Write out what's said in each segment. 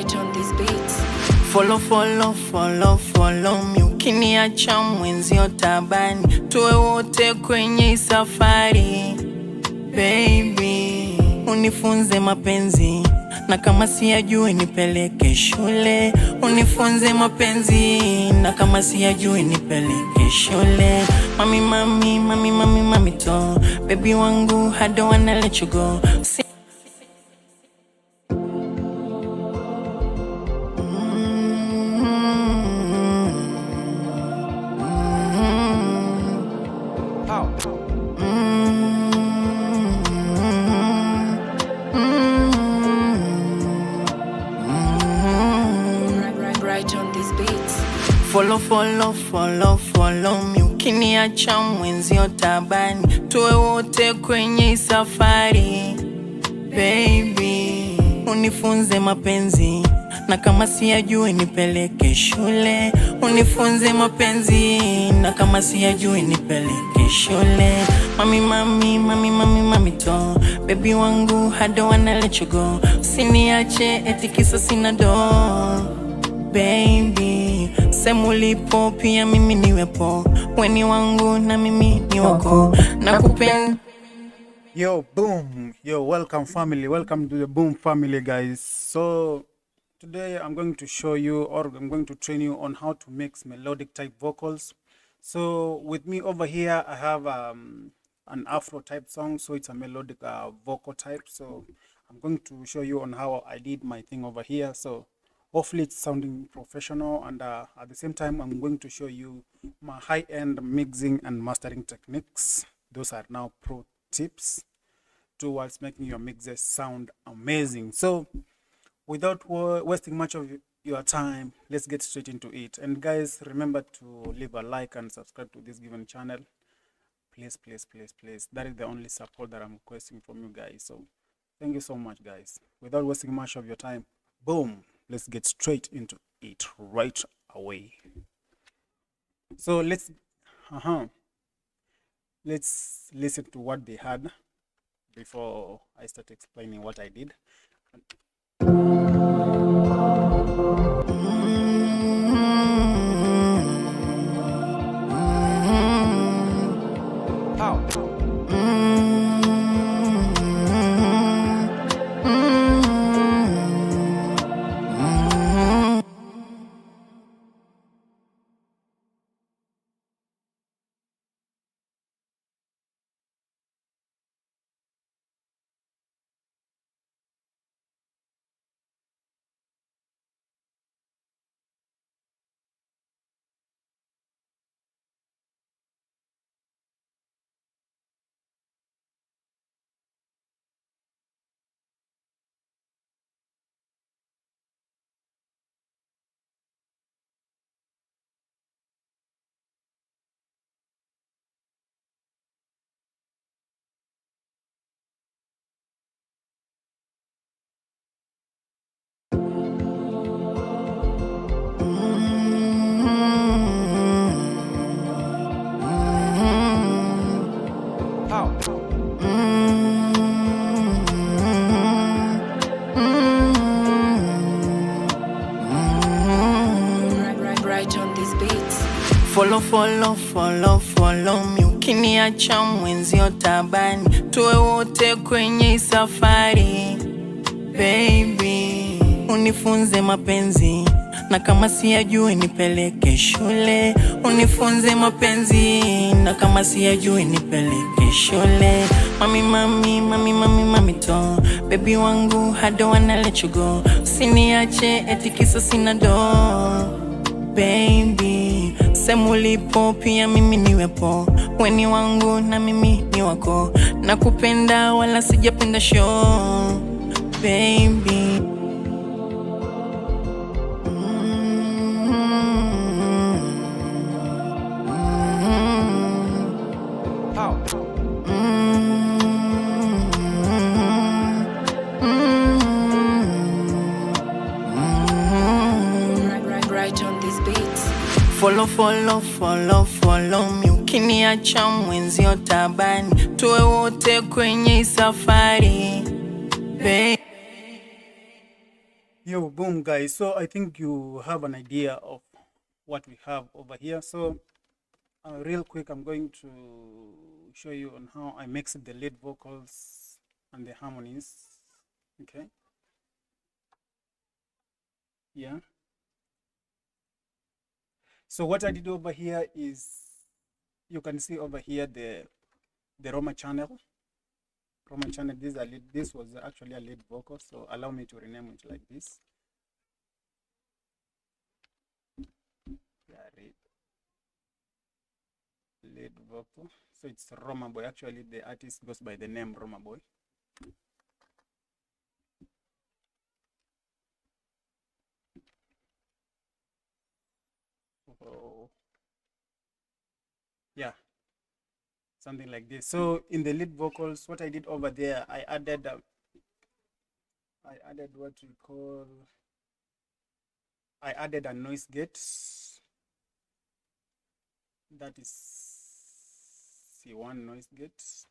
Right on these beats. Follow me, ukiniacha mwenzio tabani, tuwe wote kwenye safari. Baby, unifunze mapenzi, na kama siyajui nipeleke shule. Unifunze mapenzi, na kama siyajui nipeleke shule. Mami to, baby wangu, I don't wanna let you go. Right on these beats. Follow me, ukiniacha mwenzio tabani, tuwe wote kwenye safari. Baby, unifunze mapenzi, na kama siyajui nipeleke shule. Unifunze mapenzi, na kama siyajui nipeleke shule. Mami to, baby wangu, I don't wanna let you go. Usiniache eti kisa sina do. Baby, semulipo pia mimi niwepo, weni wangu na mimi ni wako, nakupenda. Yo, boom. Yo, welcome family. Welcome to the Boom family, guys. So today I'm going to show you, or I'm going to train you on how to mix melodic type vocals. So with me over here, I have an Afro type song. So it's a melodic vocal type. So I'm going to show you on how I did my thing over here. So hopefully it's sounding professional, and at the same time I'm going to show you my high-end mixing and mastering techniques. Those are now pro tips towards making your mixes sound amazing. So without wasting much of your time, let's get straight into it. And guys, remember to leave a like and subscribe to this given channel. Please. That is the only support that I'm requesting from you guys. So thank you so much, guys. Without wasting much of your time, boom, let's get straight into it right away. So let's listen to what they had before I start explaining what I did. Right on these beats. Follow me, ukiniacha mwenzio tabani, tuwe wote kwenye safari. Baby, unifunze mapenzi, na kama siyajui nipeleke shule. Unifunze mapenzi, na kama siyajui nipeleke shule. Mami to, baby wangu, I don't wanna let you go. Usiniache eti kisa sina do. Baby, semulipo pia mimi niwepo, weni wangu na mimi ni wako, nakupenda wala sijapenda show. Baby, Right on these beats. Follow me, ukiniacha mwenzio tabani, tuwe wote kwenye safari. Baby, Yo, boom, guys. So I think you have an idea of what we have over here. So real quick, I'm going to show you on how I mix the lead vocals and the harmonies. Okay. Yeah. So what I did over here is, you can see over here the Roma channel. Roma channel. This was actually a lead vocal. So allow me to rename it like this. Yeah, lead vocal. So it's Roma Boy. Actually, the artist goes by the name Roma Boy. So yeah, something like this. So in the lead vocals, what I did over there, I added what we call, I added a noise gate. That is C1 noise gate.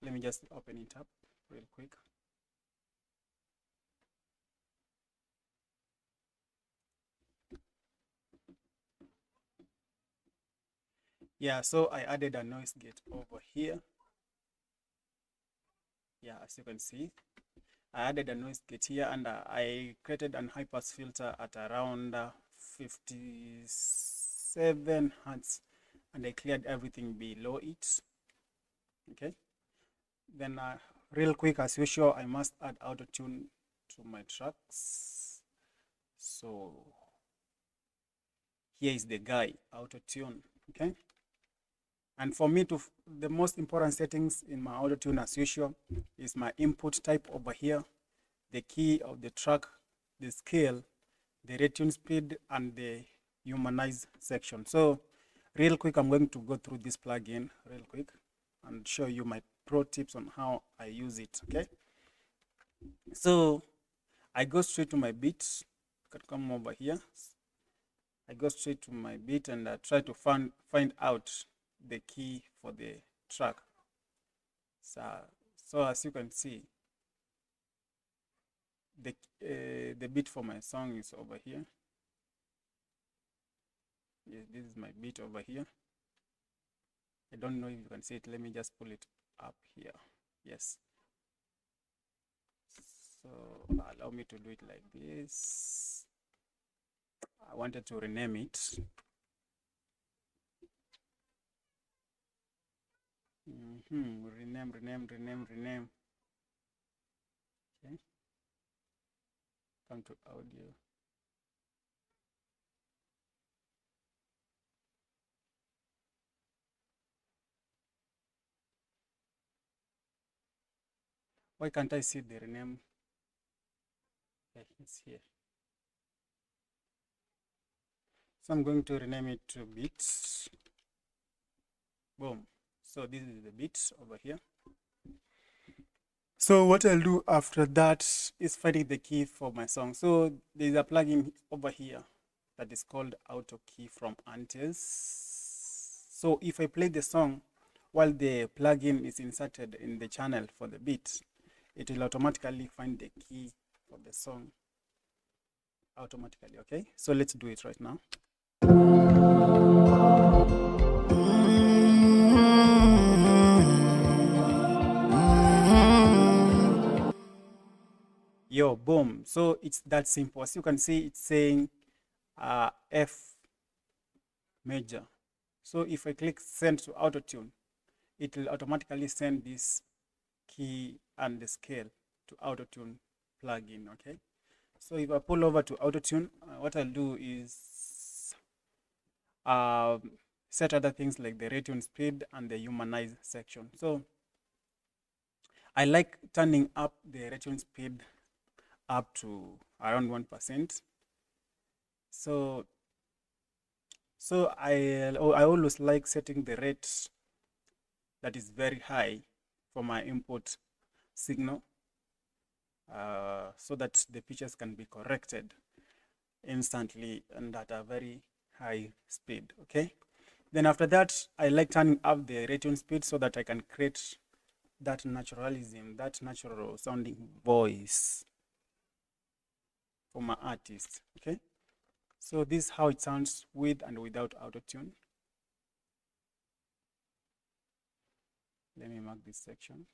Let me just open it up real quick. Yeah, so I added a noise gate over here. Yeah, as you can see, I added a noise gate here, and I created an high pass filter at around 57 hertz, and I cleared everything below it. Okay. Then real quick, as usual, I must add auto tune to my tracks. So here is the guy, auto tune. Okay. And for me, the most important settings in my auto tune, as usual, is my input type over here, the key of the track, the scale, the retune speed, and the humanize section. So real quick, I'm going to go through this plugin real quick and show you my pro tips on how I use it. Okay. So I go straight to my beat. Can come over here. I go straight to my beat and I try to find out the key for the track. So as you can see, the beat for my song is over here. Yes, this is my beat over here. I don't know if you can see it. Let me just pull it up here. Yes. So allow me to do it like this. I wanted to rename it. Rename. Okay. Come to audio. Why can't I see the rename? Okay, it's here. So I'm going to rename it to beats. Boom. So this is the beats over here. So what I'll do after that is finding the key for my song. So there's a plugin over here that is called Auto Key from Antes. So if I play the song while the plugin is inserted in the channel for the beat, it will automatically find the key for the song automatically. Okay, so let's do it right now. Yo, boom. So it's that simple. As you can see, it's saying F major. So if I click send to auto tune, it will automatically send this key and the scale to auto tune plugin. Okay. So if I pull over to auto tune, what I'll do is set other things like the retune speed and the humanize section. So I like turning up the retune speed up to around 1%. So I always like setting the rate that is very high for my input signal, so that the pitches can be corrected instantly and at a very high speed. Okay. Then after that, I like turning up the ratio speed so that I can create that naturalism, that natural sounding voice for my artist. Okay, so this is how it sounds with and without auto-tune. Let me mark this section.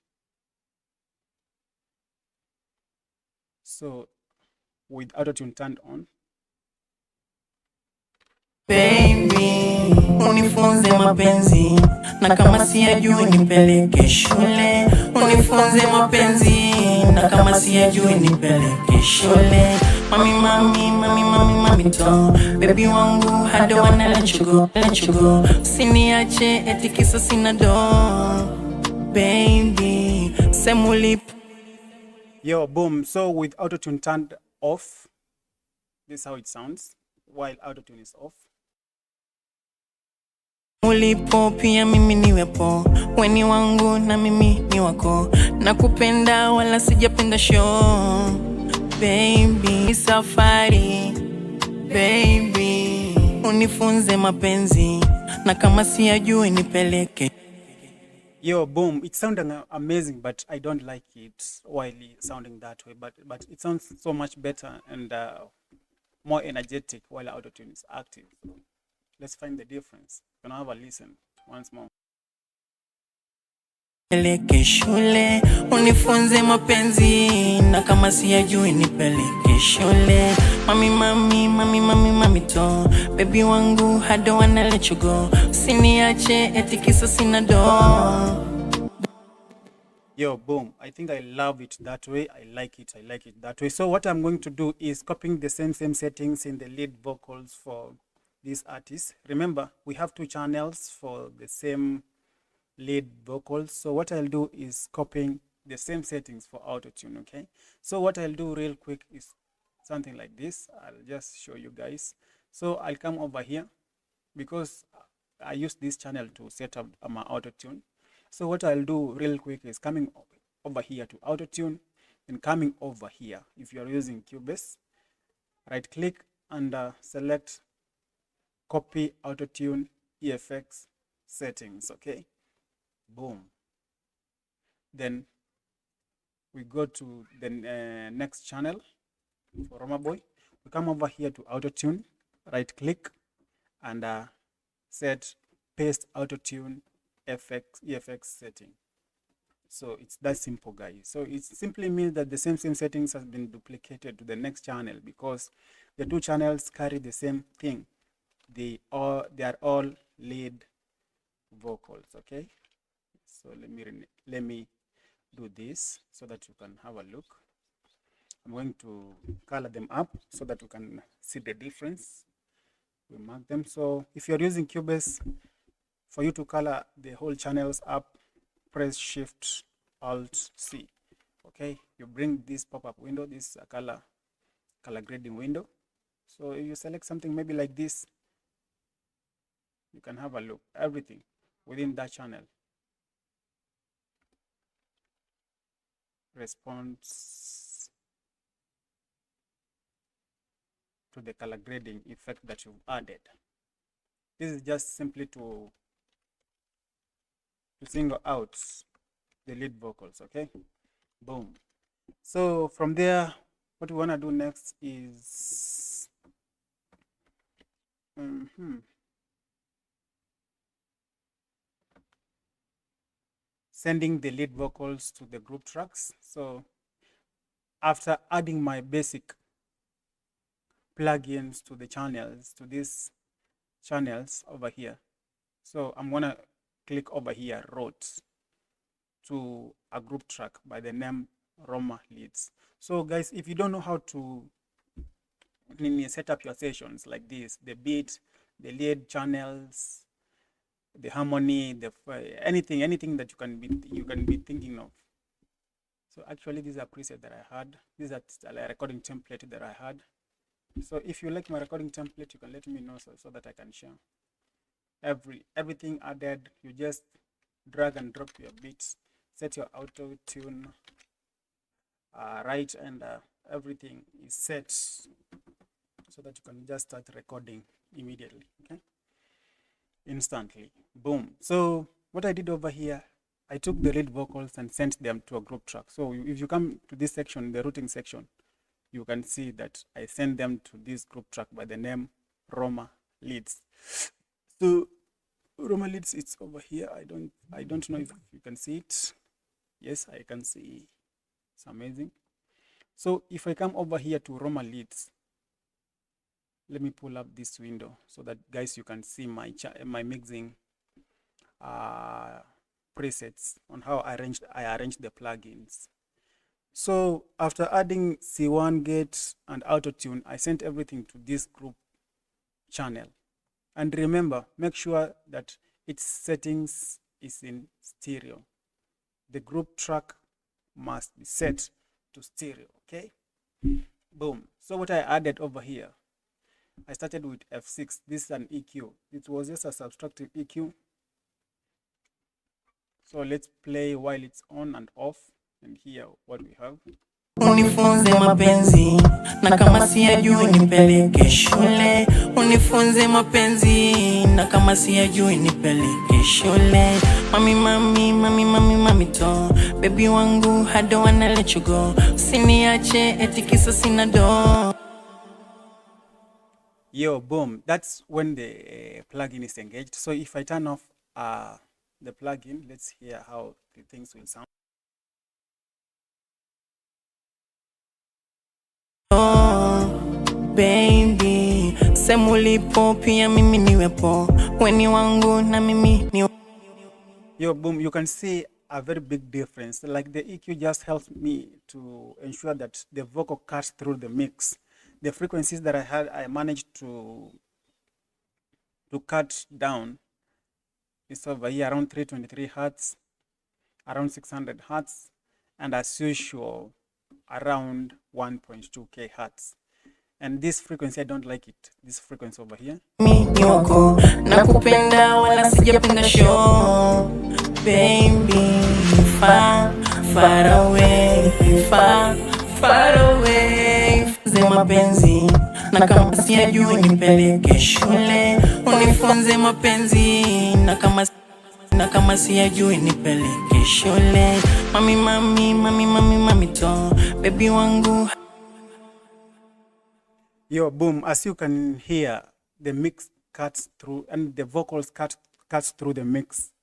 So with auto-tune turned on, Baby, unifunze mapenzi na kama siyajui nipeleke shule. Unifunze mapenzi na kama siyajui nipeleke shule. Mami, mami, mami, mami, mami to. Baby wangu, I don't wanna let you go, let you go. Usiniache eti kisa sina do. Baby, semulip. yo, boom. So with auto-tune turned off, this is how it sounds while auto-tune is off. Ulipo pia mimi niwepo, weni wangu na mimi ni wako, nakupenda wala sijapenda show. Baby safari, baby unifunze mapenzi na kama siyajui nipeleke. Yo, boom. It's sounding amazing, but I don't like it while sounding that way. But it sounds so much better and more energetic while auto-tune is active. Let's find the difference. Can I have a listen once more? Peleke shule, unifunze mapenzi na kama siyajui nipeleke shule. Mami, mami, mami, mami, mami to. Baby wangu, I don't wanna let you go. Usiniache eti kisa sina do. Yo, boom. I think I love it that way. I like it that way. So what I'm going to do is copying the same settings in the lead vocals for this artist. Remember, we have two channels for the same lead vocals. So what I'll do is copying the same settings for auto-tune. Okay, so what I'll do real quick is something like this. I'll just show you guys. So I'll come over here because I use this channel to set up my auto-tune. So what I'll do real quick is coming over here to auto-tune and coming over here. If you're using Cubase, right click and select copy auto-tune effects settings. Okay, boom. Then we go to the next channel for Roma Boy. We come over here to auto-tune, right click and set paste auto-tune effects setting. So it's that simple, guys. So it simply means that the same settings has been duplicated to the next channel because the two channels carry the same thing. They are all lead vocals. Okay, so let me do this so that you can have a look. I'm going to color them up so that you can see the difference. We mark them. So if you're using Cubase, for you to color the whole channels up, press Shift Alt C. Okay, you bring this pop-up window. This is a color grading window. So if you select something maybe like this, you can have a look everything within that channel responds to the color grading effect that you've added. This is just simply to single out the lead vocals. Okay, boom. So from there, what we want to do next is sending the lead vocals to the group tracks. So after adding my basic plugins to the channels, to these channels over here, so I'm gonna click over here, route to a group track by the name Roma Leads. So guys, if you don't know how to set up your sessions like this, the beat, the lead channels, the harmony, the anything that you can be thinking of. So actually, these are presets that I had. These are a recording template that I had. So if you like my recording template, you can let me know so that I can share. Everything added, you just drag and drop your beats, set your auto tune right, and everything is set so that you can just start recording immediately. Okay, instantly. Boom. So what I did over here, I took the lead vocals and sent them to a group track. So if you come to this section, the routing section, you can see that I sent them to this group track by the name Roma Leads. So Roma Leads, it's over here. I don't know if you can see it. Yes, I can see. It's amazing. So if I come over here to Roma Leads, let me pull up this window so that guys you can see my mixing presets on how I arranged the plugins. So after adding C1 gate and auto tune, I sent everything to this group channel. And remember, make sure that its settings is in stereo. The group track must be set to stereo. Okay, boom. So what I added over here, I started with F6. This is an EQ. It was just a subtractive EQ. So let's play while it's on and off and hear what we have. Unifunze mapenzi na kama siyajui nipeleke shule. Unifunze mapenzi na kama siyajui nipeleke shule. Mami to baby wangu, I don't wanna let you go. Usiniache eti kisa sina do. Yo, boom. That's when the plugin is engaged. So if I turn off the plugin, let's hear how the things will sound. Baby, semulipo pia mimi niwepo. Weni wangu na mimi ni. Yo, boom, you can see a very big difference. Like the EQ just helps me to ensure that the vocal cuts through the mix. The frequencies that I had, I managed to cut down. It's over here around 323 hertz, around 600 hertz, and as usual, around 1.2k hertz. And this frequency, I don't like it. This frequency over here. Ni wako nakupenda wala sijapenda show. Baby, far away, far away. Unifunze mapenzi na kama siyajui nipeleke shule. Unifunze mapenzi na kama siyajui nipeleke shule. Mami to baby wangu. Yo, boom, as you can hear, the mix cuts through and the vocals cuts through the mix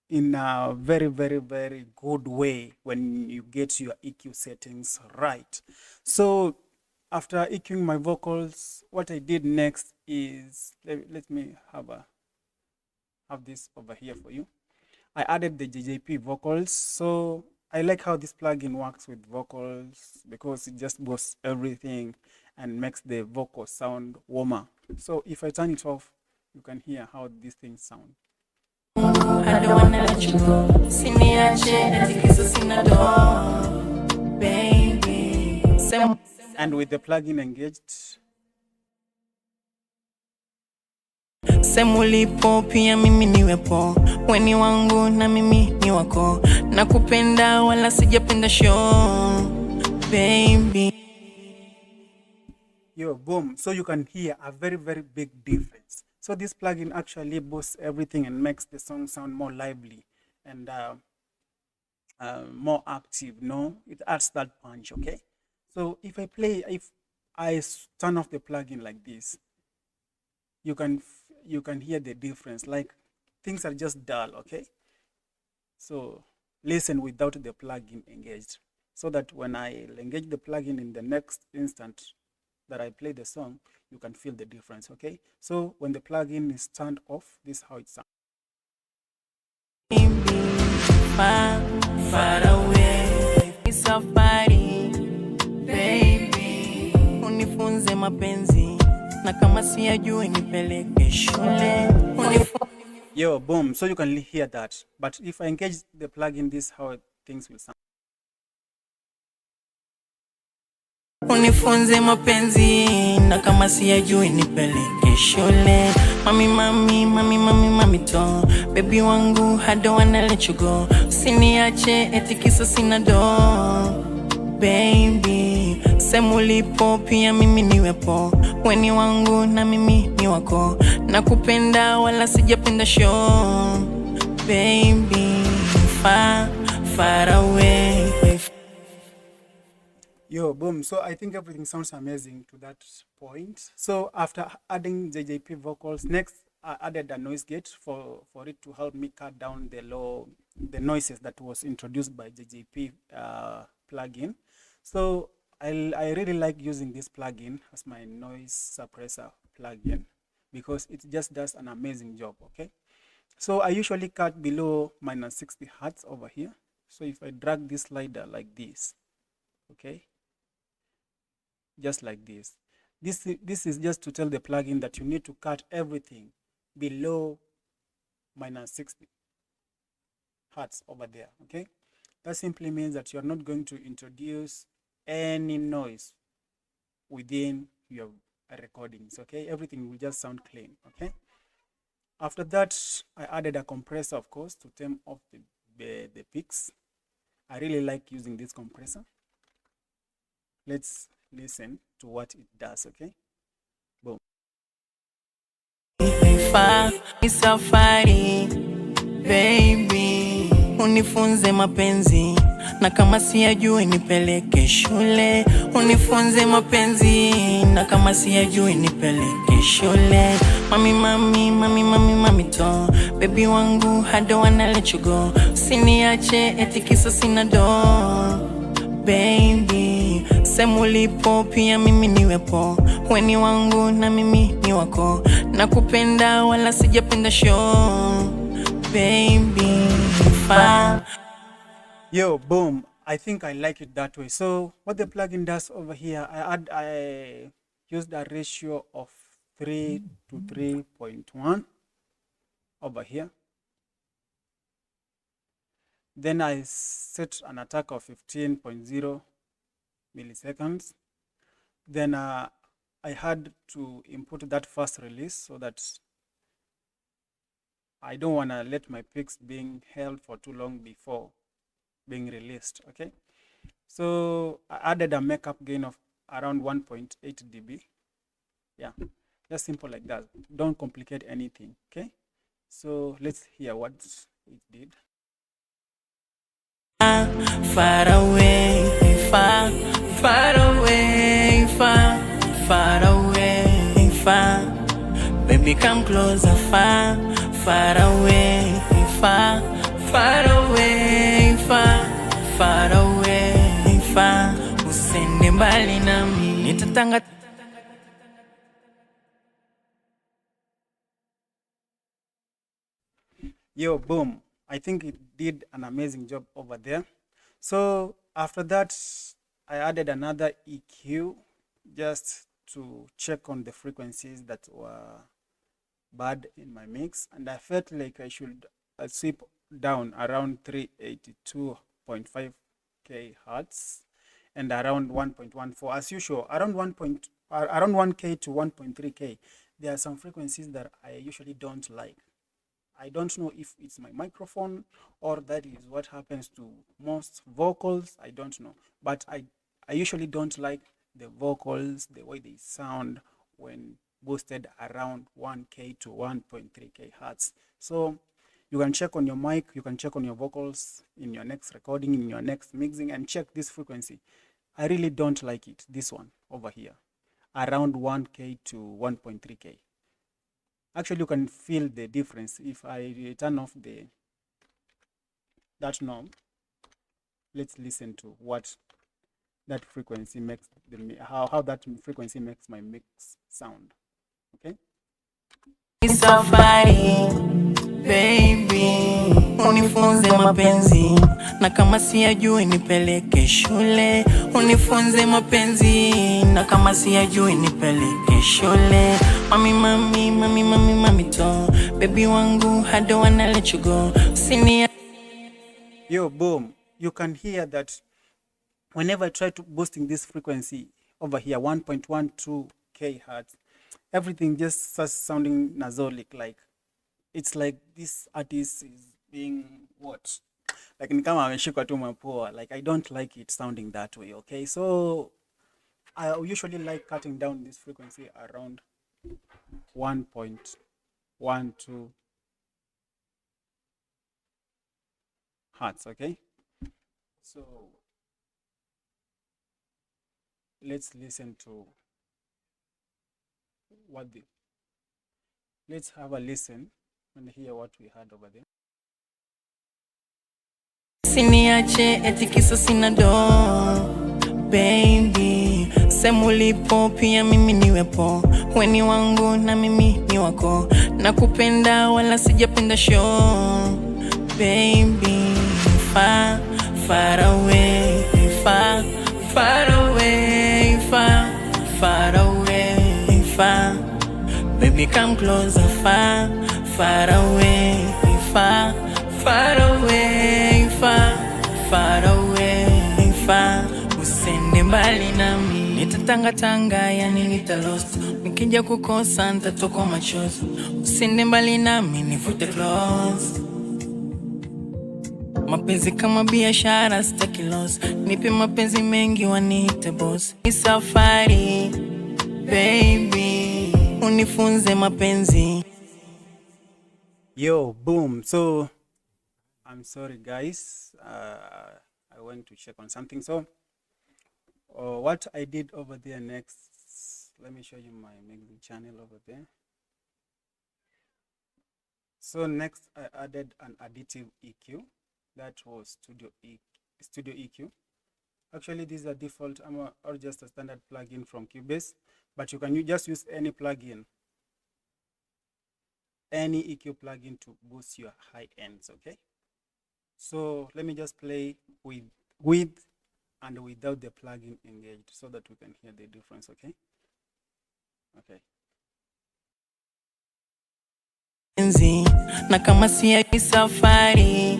in a very, very, very good way when you get your EQ settings right. So after EQing my vocals, what I did next is, let me have this over here for you. I added the JJP vocals. So I like how this plugin works with vocals because it just boosts everything and makes the vocal sound warmer. So if I turn it off, you can hear how these things sound. I don't wanna let you go. Baby. And with the plugin engaged, semulipo pia mimi niwepo. Weni wangu na mimi ni wako. Nakupenda wala sijapenda show. Baby. Yo, boom. So you can hear a very, very big difference. So this plugin actually boosts everything and makes the song sound more lively and more active. No, it adds that punch. Okay. So if I turn off the plugin like this, you can hear the difference. Like things are just dull. Okay. So listen without the plugin engaged, so that when I engage the plugin in the next instant that I play the song, you can feel the difference. Okay, so when the plugin is turned off, this is how it sounds. Far away, it's a party, baby. Unifunze mapenzi na kama siyajui nipeleke shule. Yo, boom. So you can hear that. But if I engage the plugin, this is how things will sound. Unifunze mapenzi na kama siyajui nipeleke shule. Mami to baby wangu, I don't wanna let you go. Usiniache eti kisa sina do. Baby, semulipo pia mimi niwepo, weni wangu na mimi ni wako, nakupenda wala sijapenda show, baby far far away. Yo, boom. So I think everything sounds amazing to that point. So after adding JJP vocals, next I added a noise gate for it to help me cut down the noises that was introduced by JJP plugin. So I really like using this plugin as my noise suppressor plugin because it just does an amazing job. Okay, so I usually cut below minus 60 hertz over here. So if I drag this slider like this, okay, just like this. This is just to tell the plugin that you need to cut everything below minus 60 hertz over there. Okay, that simply means that you're not going to introduce any noise within your recordings. Okay, everything will just sound clean. Okay, after that I added a compressor, of course, to tame off the peaks. I really like using this compressor. Let's listen to what it does. Okay, boom. Safari baby, unifunze mapenzi, na kama siyajui nipeleke shule. Unifunze mapenzi, na kama siyajui nipeleke shule. Mami mami mami mami mami to, baby wangu I don't wanna let you go. Usiniache eti kisa sina do, baby semulipo pia mimi niwepo, weni wangu na mimi ni wako, nakupenda wala sijapenda show, baby far. Yo, boom. I think I like it that way. So what the plugin does over here, I used a ratio of 3 to 3.1 over here. Then I set an attack of 15.0 milliseconds. Then I had to input that first release so that I don't want to let my picks being held for too long before being released. Okay, so I added a makeup gain of around 1.8 dB. Yeah, just simple like that. Don't complicate anything. Okay, so let's hear what it did. Far away, far, far away, far, far away, far. Baby, come closer, far, far away, far, far away, far, far away, far. Usende mbali nami, nitatanga. Yo, boom. I think it did an amazing job over there. So after that, I added another EQ just to check on the frequencies that were bad in my mix. And I felt like I should sweep down around 382.5k hertz and around 1.14 as usual, around 1k to 1.3k. There are some frequencies that I usually don't like. I don't know if it's my microphone or that is what happens to most vocals. I don't know. But I usually don't like the vocals, the way they sound when boosted around 1k to 1.3k hertz. So you can check on your mic, you can check on your vocals in your next recording, in your next mixing, and check this frequency. I really don't like it, this one over here, around 1k to 1.3k. Actually, you can feel the difference if I turn off that knob. Let's listen to what that frequency makes how that frequency makes my mix sound. Okay. Safari baby, unifunze mapenzi, na kama siyajui nipeleke shule. Unifunze mapenzi, na kama siyajui nipeleke shule. Mami mami mami mami mami to, baby wangu I don't wanna let you go. Yo, boom. You can hear that whenever I try to boosting this frequency over here, 1.12k hertz, everything just starts sounding nasalic, like it's like this artist is being what? Like ni kama ameshikwa tu mapua. Like I don't like it sounding that way. Okay, so I usually like cutting down this frequency around 1.12 hertz. Okay, so let's listen to what the let's have a listen and hear what we heard over there. Siniache eti kisa sina do, baby. Semulipo pia mimi niwepo, weni wangu na mimi ni wako. Nakupenda wala sijapenda show, baby. Far, far away, far, far away, far, far away, far. Baby come closer, far, far away, far, far away, far, far away, far. Usende mbali nami, nitatangatanga yani nitalost. Nikija kukosa nitatokwa machozi. Usende mbali nami nivute close. Mapenzi kama biashara sitaki loss. Nipe mapenzi mengi waniite boss. Ni safari, baby. Unifunze mapenzi. Yo, boom. So I'm sorry guys, I went to check on something. So what I did over there next, let me show you my mixing channel over there. So next I added an additive EQ. That was Studio EQ. Actually this is a default or just a standard plugin from Cubase, but you can just use any plugin, any EQ plugin to boost your high ends. Okay, so let me just play with and without the plugin engaged so that we can hear the difference. Okay. Na kama siya safari,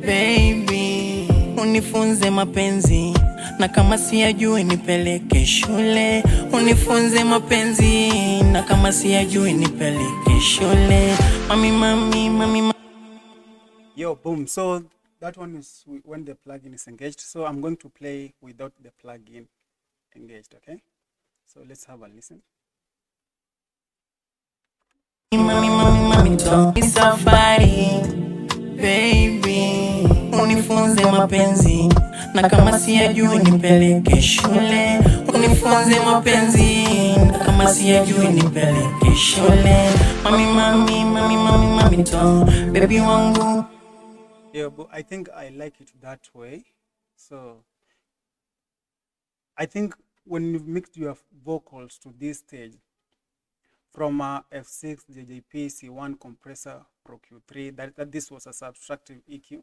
baby, unifunze mapenzi. Na kama siyajui nipeleke shule, unifunze mapenzi. Na kama siyajui nipeleke shule. Mami. Yo, boom. So that one is when the plugin is engaged. So I'm going to play without the plugin engaged. Okay, so let's have a listen. Mami, safari, baby, unifunze mapenzi. Na kama siyajui nipeleke shule, unifunze mapenzi. Na kama siyajui nipeleke shule. Mami, baby wangu. Yeah, but I think I like it that way. So I think when you've mixed your vocals to this stage, from F6, JJP, C1 compressor, Pro Q3, that this was a subtractive EQ.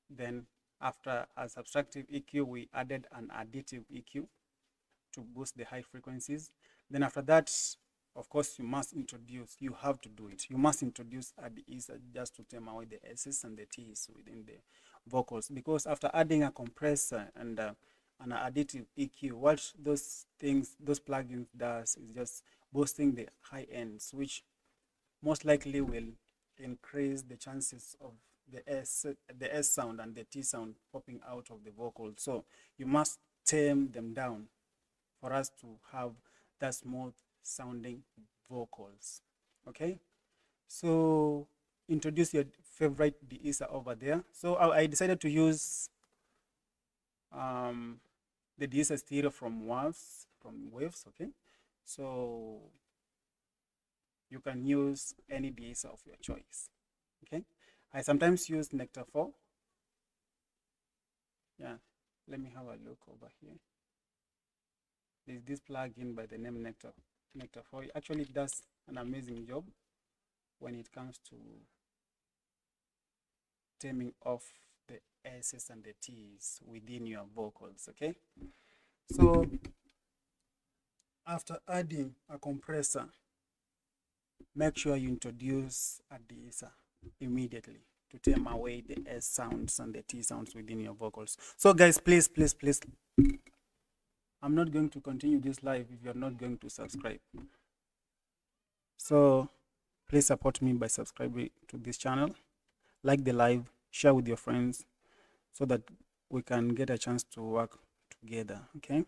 Then after a subtractive EQ, we added an additive EQ to boost the high frequencies. Then after that, of course, you have to do it. You must introduce a de-esser just to tame away the S's and the T's within the vocals. Because after adding a compressor and an additive EQ, what those plugins does is just boosting the high ends, which most likely will increase the chances of the S sound and the T sound popping out of the vocal. So you must tame them down for us to have that smooth sounding vocals. Okay, so introduce your favorite de-esser over there. So I decided to use the de-esser stereo from Waves. Okay, so you can use any de-esser of your choice. Okay, I sometimes use Nectar 4. Yeah, let me have a look over here. There's this plugin by the name Nectar 4. Actually, it does an amazing job when it comes to taming off the S's and the T's within your vocals. Okay, so after adding a compressor, make sure you introduce a de-esser immediately to tame away the S sounds and the T sounds within your vocals. So guys, please, I'm not going to continue this live if you're not going to subscribe. So please support me by subscribing to this channel, like the live, share with your friends so that we can get a chance to work together. Okay,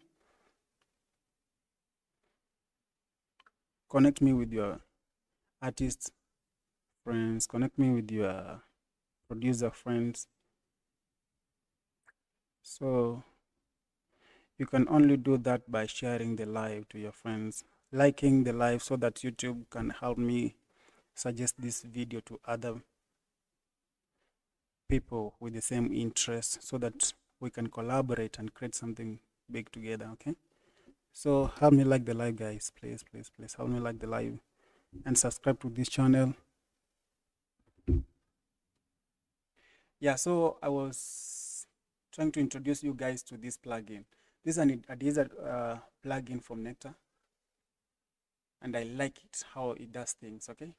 connect me with your artist friends, connect me with your producer friends. So you can only do that by sharing the live to your friends, liking the live so that YouTube can help me suggest this video to other people with the same interest so that we can collaborate and create something big together. Okay, so help me like the live, guys. Please help me like the live and subscribe to this channel. Yeah, so I was trying to introduce you guys to this plugin. This is a De-esser plugin from Nectar, and I like it how it does things. Okay,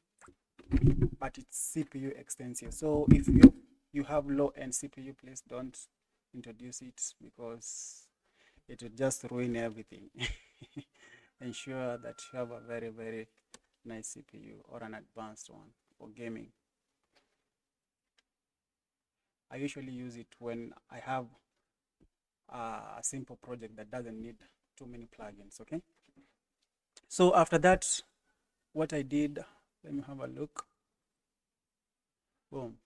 but it's CPU extensive. So if you have low-end CPU, please don't introduce it because it will just ruin everything. Ensure that you have a very nice CPU or an advanced one for gaming. I usually use it when I have a simple project that doesn't need too many plugins. Okay, so after that, what I did, let me have a look. Boom.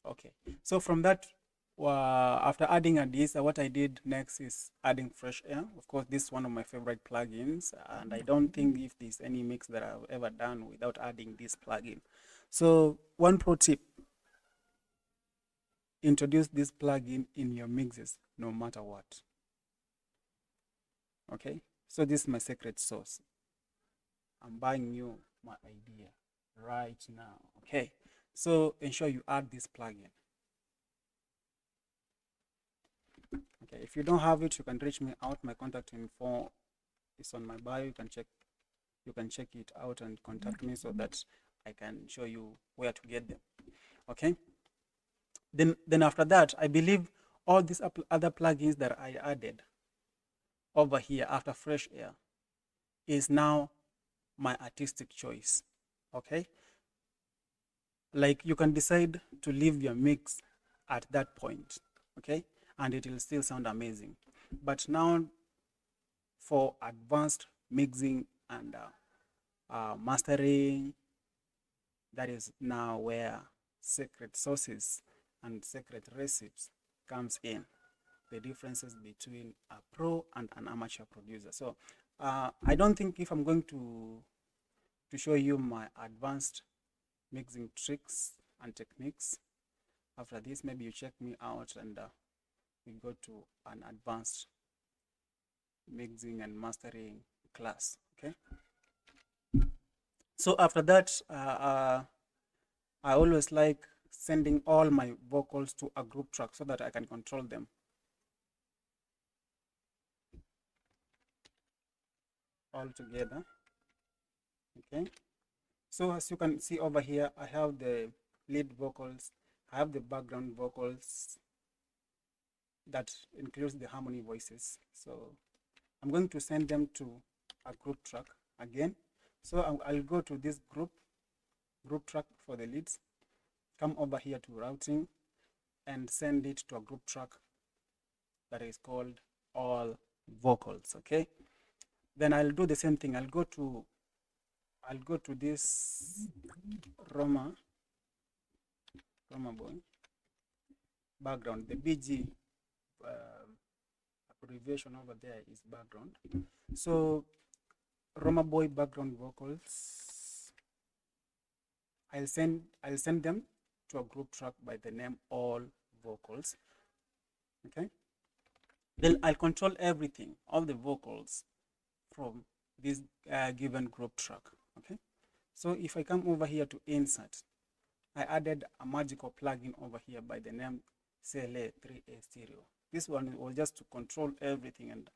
Okay, so from that, after adding a De-esser, what I did next is adding fresh air. Of course, this is one of my favorite plugins, and I don't think if there's any mix that I've ever done without adding this plugin. So one pro tip: introduce this plugin in your mixes no matter what. Okay, so this is my secret sauce. I'm buying you my idea right now. Okay, so ensure you add this plugin. Okay, if you don't have it, you can reach me out. My contact info is on my bio. You can check it out and contact me so that I can show you where to get them. Okay, then after that, I believe all these other plugins that I added over here after fresh air is now my artistic choice. Okay, like you can decide to leave your mix at that point. Okay, and it will still sound amazing. But now for advanced mixing and mastering, that is now where secret sauces and secret recipes comes in, the differences between a pro and an amateur producer. So I don't think if I'm going to show you my advanced mixing tricks and techniques, after this maybe you check me out and we go to an advanced mixing and mastering class. Okay, so after that, I always like sending all my vocals to a group track so that I can control them. All together. Okay, so as you can see over here, I have the lead vocals, I have the background vocals that includes the harmony voices. So I'm going to send them to a group track again. So I'll go to this group track for the leads, come over here to routing and send it to a group track that is called all vocals. Okay, then I'll do the same thing. I'll go to this Roma boy background. The BG abbreviation over there is background. So Roma boy background vocals, I'll send them to a group track by the name all vocals. Okay, then I'll control everything, all the vocals from this given group track. Okay, so if I come over here to insert, I added a magical plugin over here by the name CLA 3A Stereo. This one was just to control everything and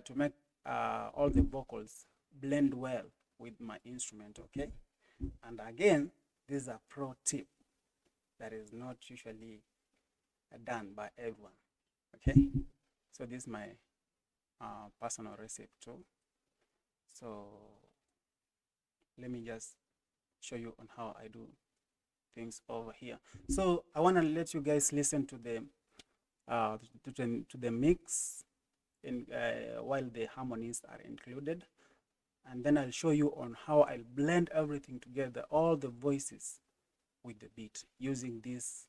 to make all the vocals blend well with my instrument. Okay, and again, this is a pro tip that is not usually done by everyone. Okay, so this is my personal recipe too. So let me just show you on how I do things over here. So I want to let you guys listen to the mix in while the harmonies are included, and then I'll show you on how I'll blend everything together, all the voices with the beat using this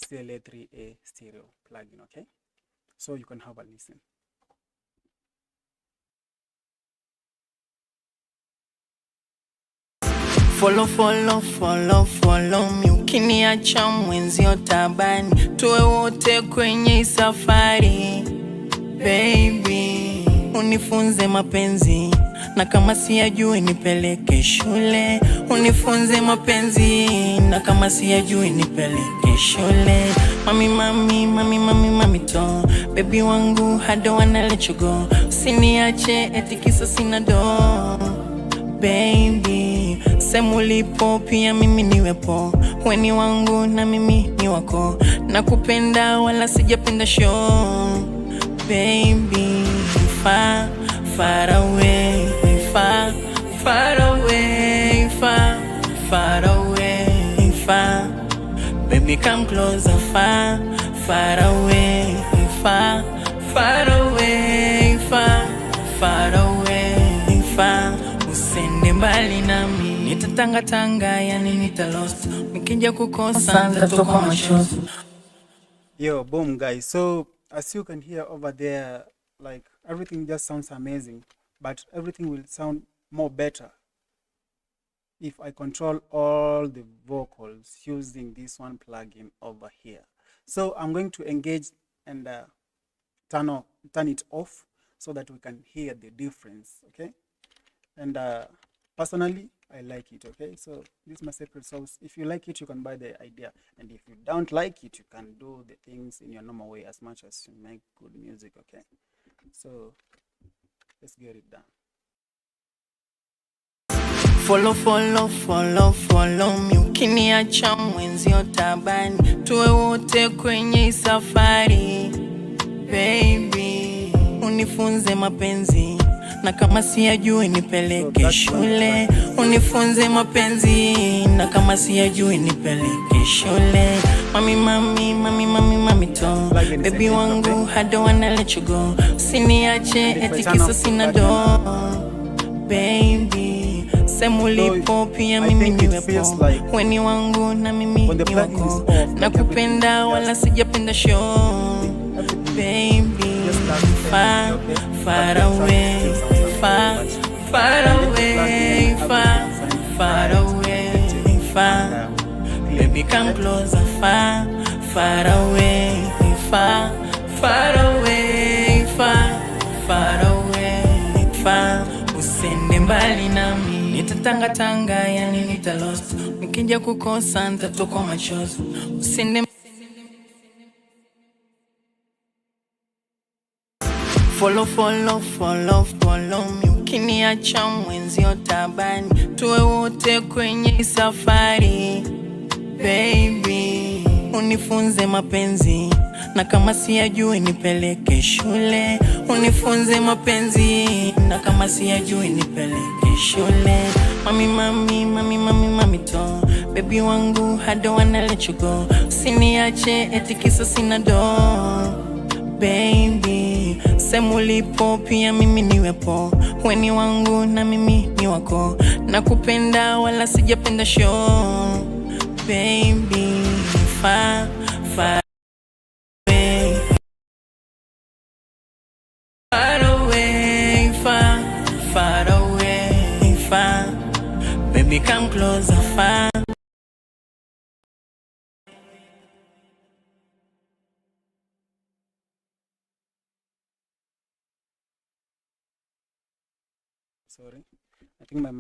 CLA3A stereo plugin. Okay, so you can have a listen. Follow me, ukiniacha mwenzio tabani, tuwe wote kwenye safari. Baby, unifunze mapenzi, na kama siyajui nipeleke shule. Unifunze mapenzi, na kama siyajui nipeleke shule. Mami to, baby wangu, I don't wanna let you go. Usiniache eti kisa sina do. Baby, sema ulipo pia mimi niwepo. Weni wangu na mimi ni wako. Nakupenda wala sijapenda show. Baby, far away, far away, far away, far. Baby, come closer, far away, far away, far away, far. Usende mbali nami, nitatangatanga, yani nitalost. Nikija kukosa nitatoka machozi. Yo, boom guys. So as you can hear over there, like everything just sounds amazing, but everything will sound more better if I control all the vocals using this one plugin over here. So I'm going to engage and turn it off so that we can hear the difference. Okay, and personally I like it. Okay, so this is my secret sauce. If you like it, you can buy the idea, and if you don't like it, you can do the things in your normal way as much as you make good music. Okay, so let's get it done. Follow me, ukiniacha mwenzio tabani, tuwe wote kwenye safari. Baby, unifunze mapenzi, na kama siyajui nipeleke shule. Unifunze mapenzi, na kama siyajui nipeleke shule. Mami to, baby wangu, I don't wanna let you go. Usiniache eti kisa sina do. Baby, sema ulipo pia mimi niwepo. Weni wangu na mimi ni wako. Nakupenda wala sijapenda show. Baby, far away, far away, far away, far. Baby, come closer, far away, far away, far away, far. Usende mbali nami, nitatangatanga, yani nitalost. Nikija kukosa nitatoka machozi. Usende follow me, ukiniacha mwenzio tabani, tuwe wote kwenye safari. Baby, unifunze mapenzi, na kama siyajui nipeleke shule. Unifunze mapenzi, na kama siyajui nipeleke shule. Mami to, baby wangu, I don't wanna let you go. Usiniache eti kisa sina do. Baby, sema ulipo pia mimi niwepo. Weni wangu na mimi ni wako. Nakupenda wala sijapenda show. Baby, far away, far away, far away, far. Baby, come closer, far. Sorry, I think my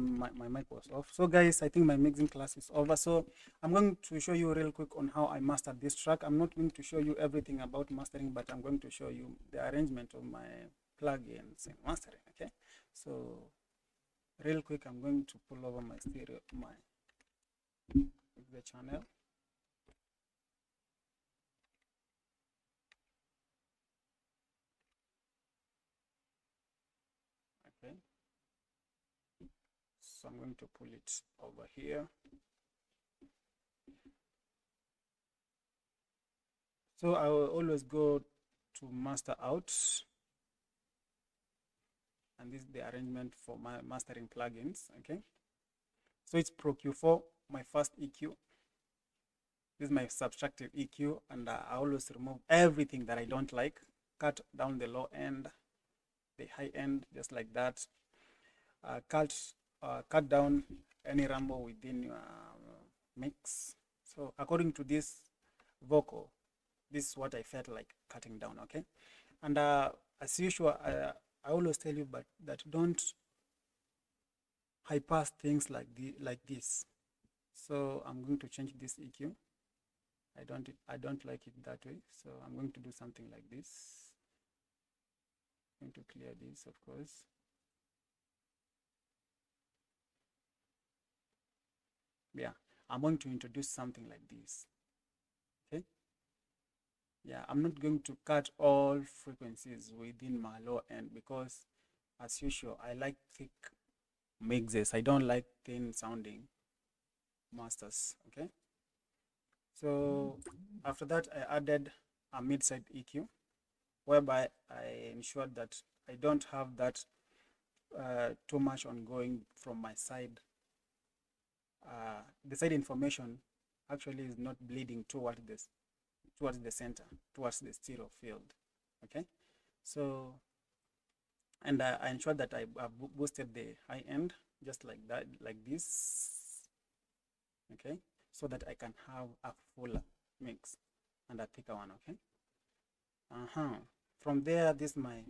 mic was off. So guys, I think my mixing class is over. So I'm going to show you real quick on how I mastered this track. I'm not going to show you everything about mastering, but I'm going to show you the arrangement of my plugins and mastering. Okay, so real quick, I'm going to pull over my stereo, the channel. Okay, so I'm going to pull it over here. So I will always go to master out, and this is the arrangement for my mastering plugins. Okay, so it's Pro Q4, my first EQ. This is my subtractive EQ, and I always remove everything that I don't like, cut down the low end, the high end, just like that. Cut down any rumble within your mix. So according to this vocal, this is what I felt like cutting down. Okay, and as usual, I always tell you, but that don't high pass things like this. So I'm going to change this EQ. I don't like it that way, so I'm going to do something like this. I'm going to clear this, of course. Yeah, I'm going to introduce something like this. Okay, yeah, I'm not going to cut all frequencies within my low end, because as usual, I like thick mixes. I don't like thin sounding masters. Okay, so after that, I added a mid-side EQ, whereby I ensured that I don't have that too much ongoing from my side. The side information actually is not bleeding towards the center, towards the stereo field. Okay, so, and I ensured that I boosted the high end just like that, like this. Okay, so that I can have a fuller mix and a thicker one. Okay, from there, this is my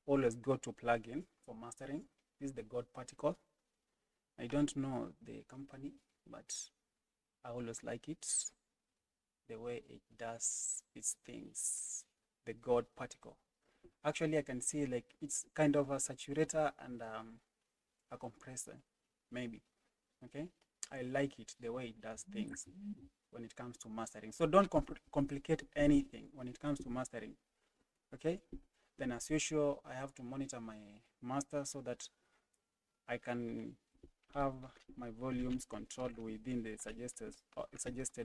always go-to plugin for mastering. This is the God Particle. I don't know the company, but I always like it, the way it does its things. The God Particle. Actually, I can see like it's kind of a saturator and a compressor, maybe. Okay, I like it, the way it does things when it comes to mastering. So don't complicate anything when it comes to mastering. Okay, then as usual, I have to monitor my master so that I can have my volumes controlled within the suggested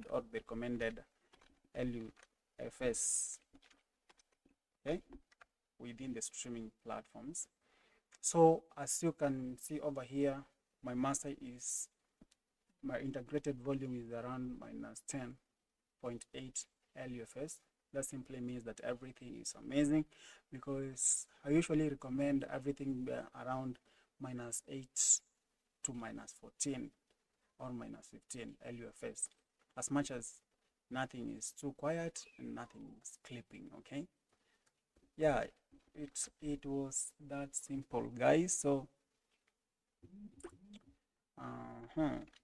or the recommended LUFS. Okay, within the streaming platforms. So as you can see over here, my master is, my integrated volume is around -10.8 LUFS. That simply means that everything is amazing, because I usually recommend everything around -8 to -14 or -15 LUFS, as much as nothing is too quiet and nothing is clipping. Okay, yeah, it was that simple, guys. So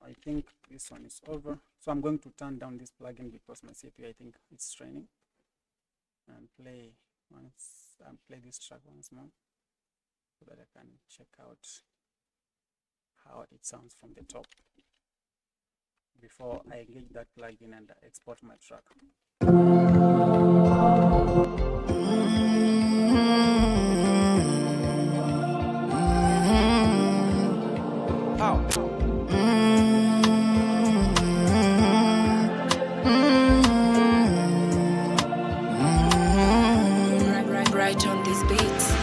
I think this one is over, so I'm going to turn down this plugin because my CPU, I think it's straining, and play this track once more so that I can check out how it sounds from the top before I engage that plugin and export my track. Right on these beats.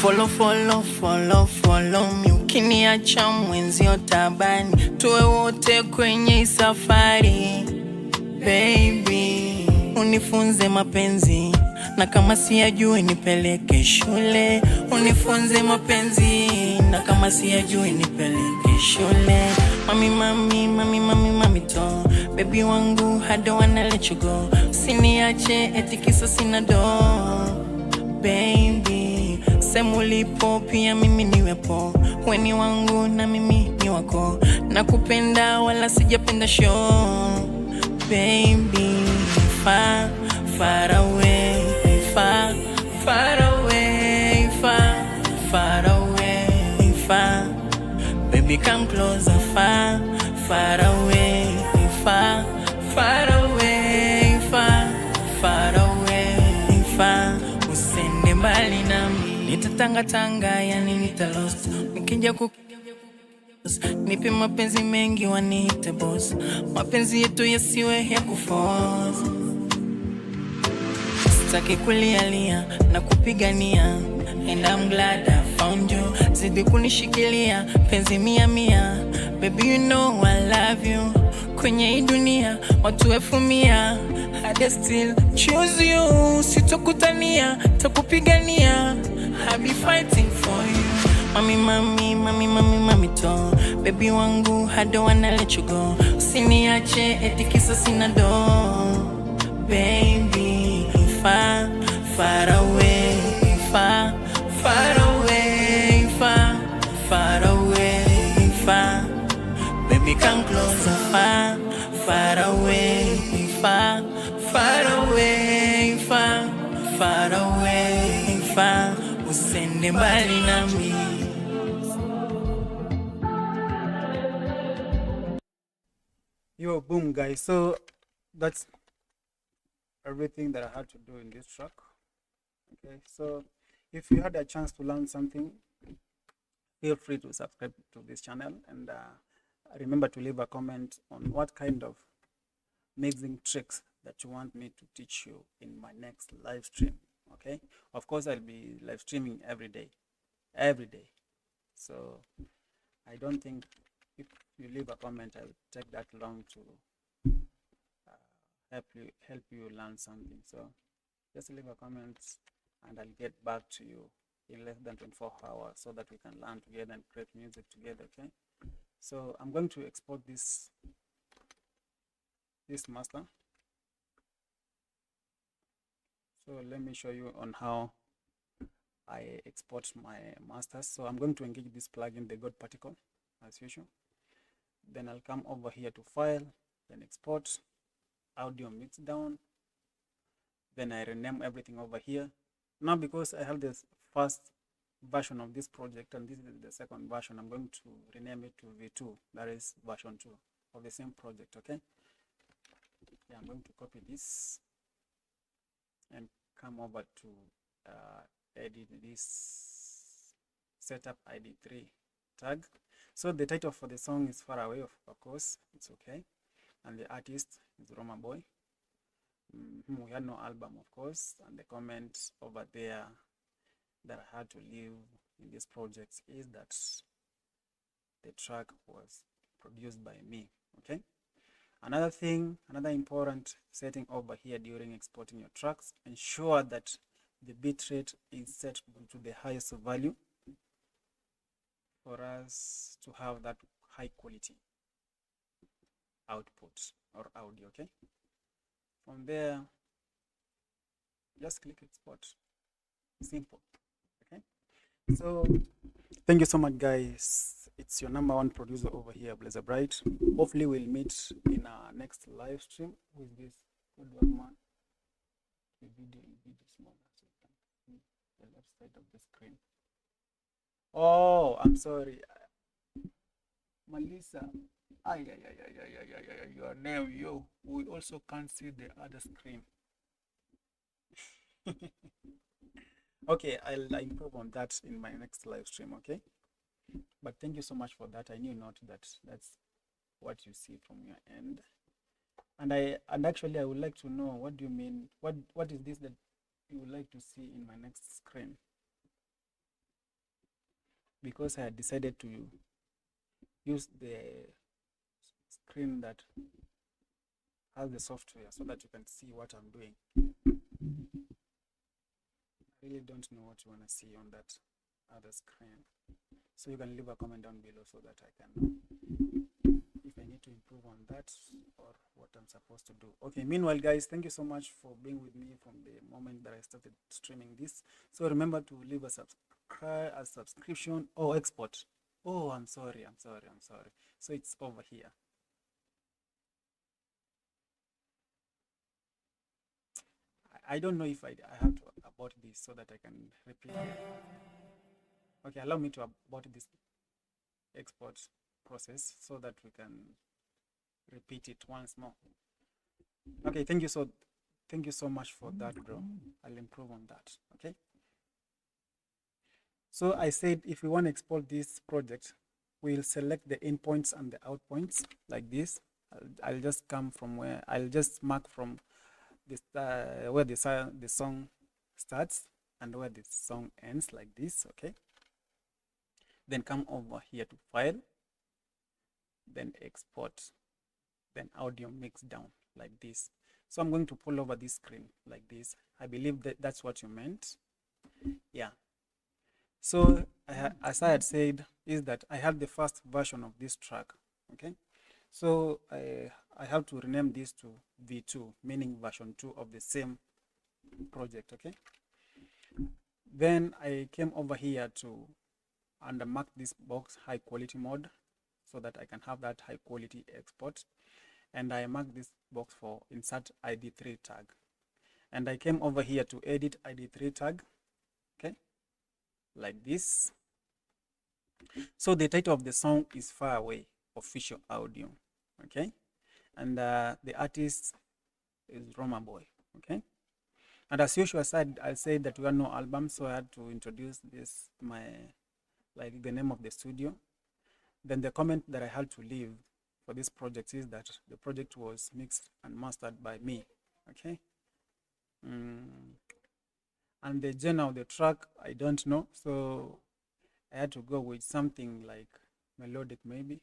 Follow me, ukiniacha mwenzio tabani, tuwe wote kwenye safari. Baby, unifunze mapenzi, na kama siyajui nipeleke shule. Unifunze mapenzi, na kama siyajui nipeleke shule. Mami to, baby wangu, I don't wanna let you go. Usiniache eti kisa sina do. Baby, sema ulipo pia mimi niwepo, weni wangu na mimi ni wako, nakupenda wala sijapenda show. Baby, far away, far away, far away, baby come closer, far away, far away, far away, usende mbali nami, nitatangatanga yani nitalost, nikija nipe mapenzi mengi waniite boss, mapenzi yetu yasiwe ya kuforce. Sitaki kulialia na kupigania, and I'm glad I found you. Zidi kunishikilia penzi mia mia, baby you know I love you. Kwenye hii dunia watu elfu mia, I still choose you. Sitokutania, takupigania, I'll be fighting for you. Mami, mami, mami, mami, mami to, baby wangu, I don't wanna let you go. Usiniache eti kisa sina do, baby, far, far away, far, far away, far, far away, far. Baby, come closer, far, far away, far, far away, far, far away, far. Usende mbali nami. Yo, boom, guys. So that's everything that I had to do in this track. Okay, so if you had a chance to learn something, feel free to subscribe to this channel, and remember to leave a comment on what kind of mixing tricks that you want me to teach you in my next live stream. Okay, of course I'll be live streaming every day, so I don't think if you leave a comment I will take that long to help you learn something. So just leave a comment and I'll get back to you in less than 24 hours so that we can learn together and create music together. Okay, so I'm going to export this master. So let me show you on how I export my masters. So I'm going to engage this plugin, the God particle, as usual. Then I'll come over here to file, then export, audio mix down. Then I rename everything over here. Now because I have this first version of this project and this is the second version, I'm going to rename it to V2, that is version 2 of the same project. Okay, yeah, I'm going to copy this and come over to edit this setup ID3 tag. So the title for the song is Far Away, of course, it's okay, and the artist is Roma Boy. We had no album, of course, and the comment over there that I had to leave in this project is that the track was produced by me. Okay, another important setting over here during exporting your tracks, ensure that the bitrate is set to the highest value for us to have that high quality output or audio. Okay, from there just click export, simple. Okay, so thank you so much, guys. It's your number one producer over here, Blazer Bright. Hopefully we'll meet in our next live stream with this good one, man. The video will be smaller so you can see the left side of the screen. Oh, I'm sorry, Melissa. Your name, yo. We also can't see the other screen. Okay, I'll improve on that in my next live stream. Okay, but thank you so much for that. I knew not that that's what you see from your end, and actually I would like to know, what do you mean, what is this that you would like to see in my next screen, because I had decided to use the screen that has the software so that you can see what I'm doing. I really don't know what you want to see on that other screen, so you can leave a comment down below so that I can know if I need to improve on that or what I'm supposed to do. Okay, meanwhile, guys, thank you so much for being with me from the moment that I started streaming this. So remember to leave a subscription or export. Oh, I'm sorry. So it's over here. I don't know if I have to abort this so that I can repeat it. Okay, allow me to abort this export process so that we can repeat it once more. Okay, thank you so much for that, bro. I'll improve on that. Okay, so I said if we want to export this project, we'll select the in points and the out points like this. I'll just come from where I'll just mark from this where the song starts, and where this song ends, like this. Okay, then come over here to file, then export, then audio mix down, like this. So I'm going to pull over this screen like this. I believe that that's what you meant. Yeah. So as I had said, is that I have the first version of this track. Okay, so I have to rename this to V2, meaning version 2 of the same project. Okay, then I came over here to mark this box high quality mode so that I can have that high quality export, and I mark this box for insert ID3 tag, and I came over here to edit ID3 tag. Okay, like this. So the title of the song is Far Away Official Audio. Okay, and the artist is Roma Boy. Okay, and as usual, I said that we had no album, so I had to introduce this, like the name of the studio. Then the comment that I had to leave for this project is that the project was mixed and mastered by me. Okay, and the genre of the track I don't know, so I had to go with something like melodic maybe,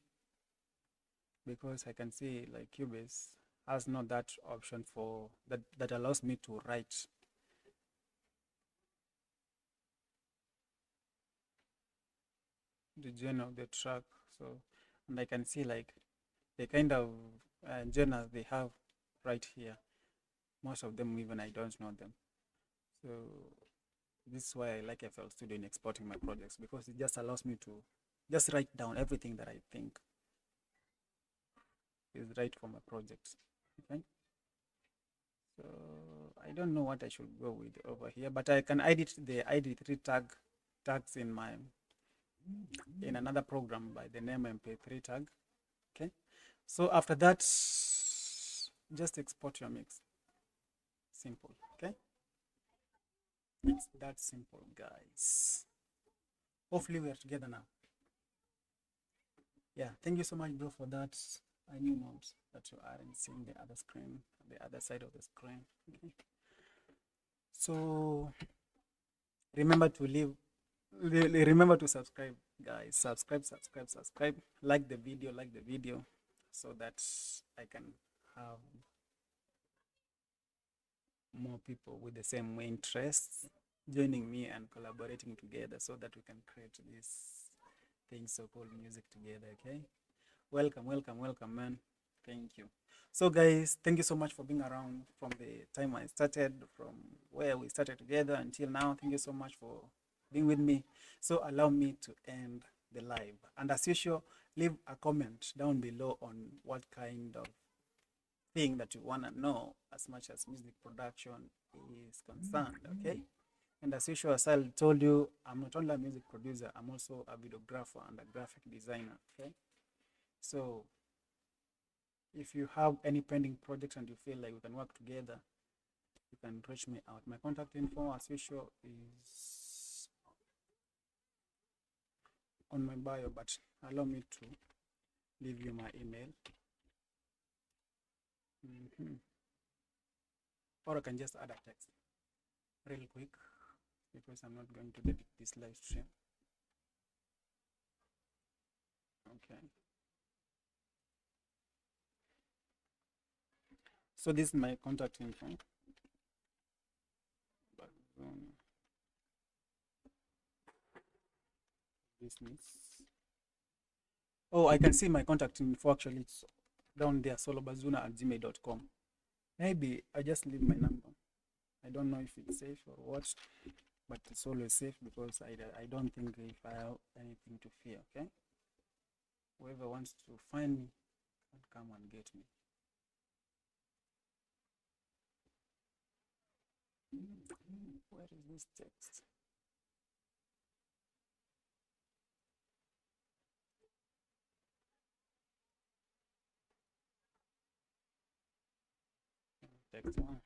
because I can see like Cubase has not that option for that allows me to write. The genre of the track. So, and I can see like the kind of genres they have right here. Most of them even I don't know them. So this is why I like FL Studio in exporting my projects, because it just allows me to just write down everything that I think is right for my projects. Okay. So I don't know what I should go with over here, but I can edit the ID3 tags in another program by the name MP3 tag. Okay, so after that, just export your mix. Simple. Okay, it's that simple, guys. Hopefully we are together now. Yeah, thank you so much, bro, for that. I knew not that you aren't seeing the other screen, the other side of the screen. Okay, so remember to remember to subscribe, guys. Subscribe. Like the video, so that I can have more people with the same interests joining me and collaborating together, so that we can create this thing so-called music together. Okay, welcome, man. Thank you. So guys, thank you so much for being around from the time I started, from where we started together until now. Thank you so much for being with me. So allow me to end the live, and as usual, leave a comment down below on what kind of thing that you want to know as much as music production is concerned. Okay, and as usual, as I told you, I'm not only a music producer, I'm also a videographer and a graphic designer. Okay, so if you have any pending projects and you feel like we can work together, you can reach me out. My contact info, as usual, is on my bio, but allow me to leave you my email. Or I can just add a text real quick, because I'm not going to edit this live stream. Okay. So this is my contact info. Business. Oh, I can see my contact info actually. It's down there, solobazuna@gmail.com. Maybe I just leave my number. I don't know if it's safe or what, but it's always safe, because I don't think if I have anything to fear. Okay, whoever wants to find me can come and get me. Where is this text? Text one.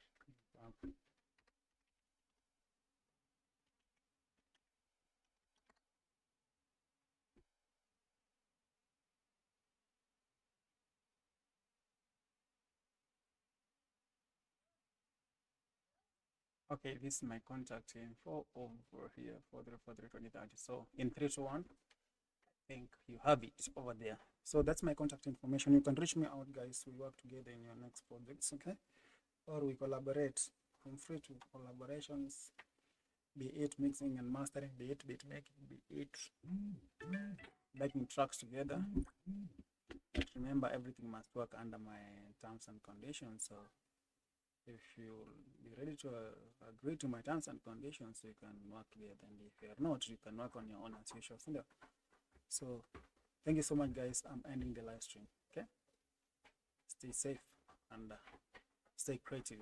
Okay, this is my contact info over here, 43432030. So in 3 to 1, I think you have it over there. So that's my contact information. You can reach me out, guys. We work together in your next projects, okay? Or we collaborate. I'm free to collaborations, be it mixing and mastering, be it beat making, be it making tracks together. But remember, everything must work under my terms and conditions. So if you'll be ready to agree to my terms and conditions, you can work together. And if you're not, you can work on your own as usual. So thank you so much, guys. I'm ending the live stream. Okay, stay safe and stay creative.